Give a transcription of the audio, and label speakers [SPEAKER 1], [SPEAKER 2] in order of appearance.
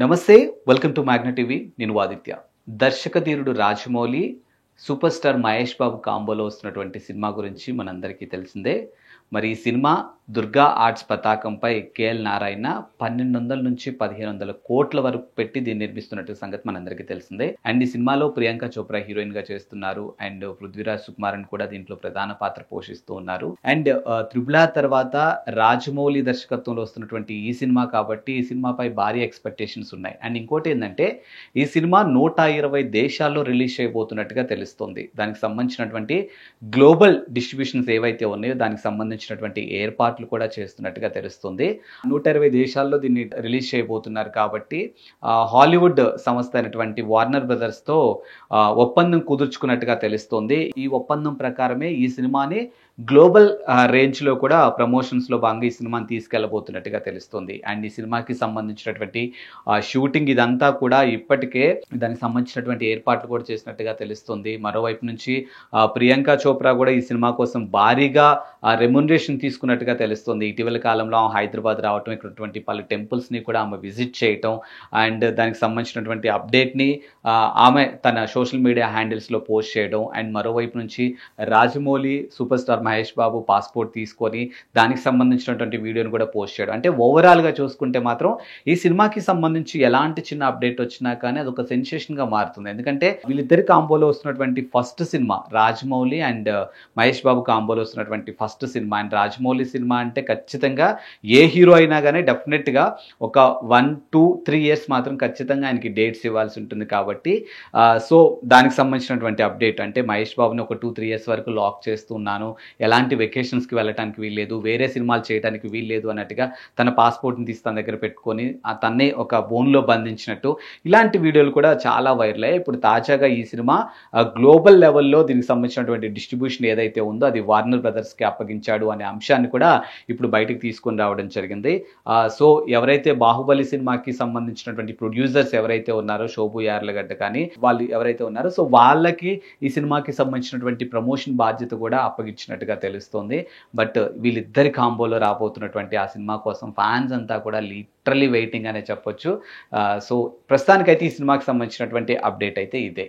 [SPEAKER 1] నమస్తే welcome to Magna TV నేను ఆదిత్య. దర్శక ధీరుడు రాజమౌళి సూపర్ స్టార్ మహేష్ బాబు కాంబోలో వస్తున్నటువంటి సినిమా గురించి మనందరికీ తెలిసిందే. మరి ఈ సినిమా దుర్గా ఆర్ట్స్ పతాకంపై కేఎల్ నారాయణ 1200 నుంచి 1500 కోట్ల వరకు పెట్టి దీన్ని నిర్మిస్తున్నట్టు సంగతి మనందరికీ తెలిసిందే. అండ్ ఈ సినిమాలో ప్రియాంక చోప్రా హీరోయిన్ గా చేస్తున్నారు. అండ్ పృథ్వీరాజ్ సుకుమారన్ కూడా దీంట్లో ప్రధాన పాత్ర పోషిస్తూ ఉన్నారు. అండ్ త్రిబుల్ ఆర్ తర్వాత రాజమౌళి దర్శకత్వంలో వస్తున్నటువంటి ఈ సినిమా కాబట్టి ఈ సినిమాపై భారీ ఎక్స్పెక్టేషన్స్ ఉన్నాయి. అండ్ ఇంకోటి ఏంటంటే ఈ సినిమా 120 దేశాల్లో రిలీజ్ చేయబోతున్నట్టుగా తెలుస్తుంది. దానికి సంబంధించినటువంటి గ్లోబల్ డిస్ట్రిబ్యూషన్స్ ఏవైతే ఉన్నాయో దానికి సంబంధించినటువంటి ఏర్పాట్లు కూడా చేస్తున్నట్టుగా తెలుస్తుంది. 120 దేశాల్లో దీన్ని రిలీజ్ చేయబోతున్నారు కాబట్టి హాలీవుడ్ సంస్థ అయినటువంటి వార్నర్ బ్రదర్స్తో ఒప్పందం కుదుర్చుకున్నట్టుగా తెలుస్తుంది. ఈ ఒప్పందం ప్రకారమే ఈ సినిమాని గ్లోబల్ రేంజ్లో కూడా ప్రమోషన్స్లో భాగంగా ఈ సినిమాని తీసుకెళ్లబోతున్నట్టుగా తెలుస్తుంది. అండ్ ఈ సినిమాకి సంబంధించినటువంటి షూటింగ్ ఇదంతా కూడా ఇప్పటికే దానికి సంబంధించినటువంటి ఏర్పాట్లు కూడా చేసినట్టుగా తెలుస్తుంది. మరోవైపు నుంచి ప్రియాంక చోప్రా కూడా ఈ సినిమా కోసం భారీగా రెమ్యునరేషన్ తీసుకున్నట్టుగా తెలుస్తుంది. ఇటీవల కాలంలో హైదరాబాద్ రావటం, ఇక్కడ పలు టెంపుల్స్ని కూడా ఆమె విజిట్ చేయటం అండ్ దానికి సంబంధించినటువంటి అప్డేట్ని ఆమె తన సోషల్ మీడియా హ్యాండిల్స్లో పోస్ట్ చేయడం. అండ్ మరోవైపు నుంచి Rajamouli super star Mahesh Babu passport తీసుకొని దానికి సంబంధించినటువంటి వీడియోని కూడా పోస్ట్ చేయడం. అంటే ఓవరాల్గా చూసుకుంటే మాత్రం ఈ సినిమాకి సంబంధించి ఎలాంటి చిన్న అప్డేట్ వచ్చినా కానీ అది ఒక సెన్సేషన్గా మారుతుంది. ఎందుకంటే వీళ్ళిద్దరి కాంబోలో వస్తున్నటువంటి first cinema Rajamouli and Mahesh Babu కాంబోలో వస్తున్నటువంటి first cinema. And Rajamouli cinema అంటే ఖచ్చితంగా ఏ హీరో అయినా కానీ డెఫినెట్గా ఒక 1-2-3 ఇయర్స్ మాత్రం ఖచ్చితంగా ఆయనకి డేట్స్ ఇవ్వాల్సి ఉంటుంది. కాబట్టి సో దానికి సంబంధించినటువంటి అప్డేట్ అంటే మహేష్ బాబుని ఒక 2-3 ఇయర్స్ వరకు లాక్ చేస్తున్నాను, ఎలాంటి వెకేషన్స్కి వెళ్ళడానికి వీల్లేదు, వేరే సినిమాలు చేయడానికి వీల్లేదు అన్నట్టుగా తన పాస్పోర్ట్ని తీసి తన దగ్గర పెట్టుకొని తన్నే ఒక బోన్లో బంధించినట్టు ఇలాంటి వీడియోలు కూడా చాలా వైరల్ అయ్యాయి. ఇప్పుడు తాజాగా ఈ సినిమా గ్లోబల్ లెవెల్లో దీనికి సంబంధించినటువంటి డిస్ట్రిబ్యూషన్ ఏదైతే ఉందో అది వార్నర్ బ్రదర్స్కి అప్పగించాడు అనే అంశాన్ని కూడా ఇప్పుడు బయటకు తీసుకొని రావడం జరిగింది. సో ఎవరైతే బాహుబలి సినిమాకి సంబంధించినటువంటి ప్రొడ్యూసర్స్ ఎవరైతే ఉన్నారో శోభు యార్లగడ్డ కానీ వాళ్ళు ఎవరైతే ఉన్నారో సో వాళ్ళకి ఈ సినిమాకి సంబంధించినటువంటి ప్రమోషన్ బాధ్యత కూడా అప్పగించినట్టుగా తెలుస్తుంది. బట్ వీళ్ళిద్దరి కాంబోలో రాబోతున్నటువంటి ఆ సినిమా కోసం ఫ్యాన్స్ అంతా కూడా లిటరలీ వెయిటింగ్ అనే చెప్పొచ్చు. సో ప్రస్తుతానికైతే ఈ సినిమాకి సంబంధించినటువంటి అప్డేట్ అయితే ఇదే.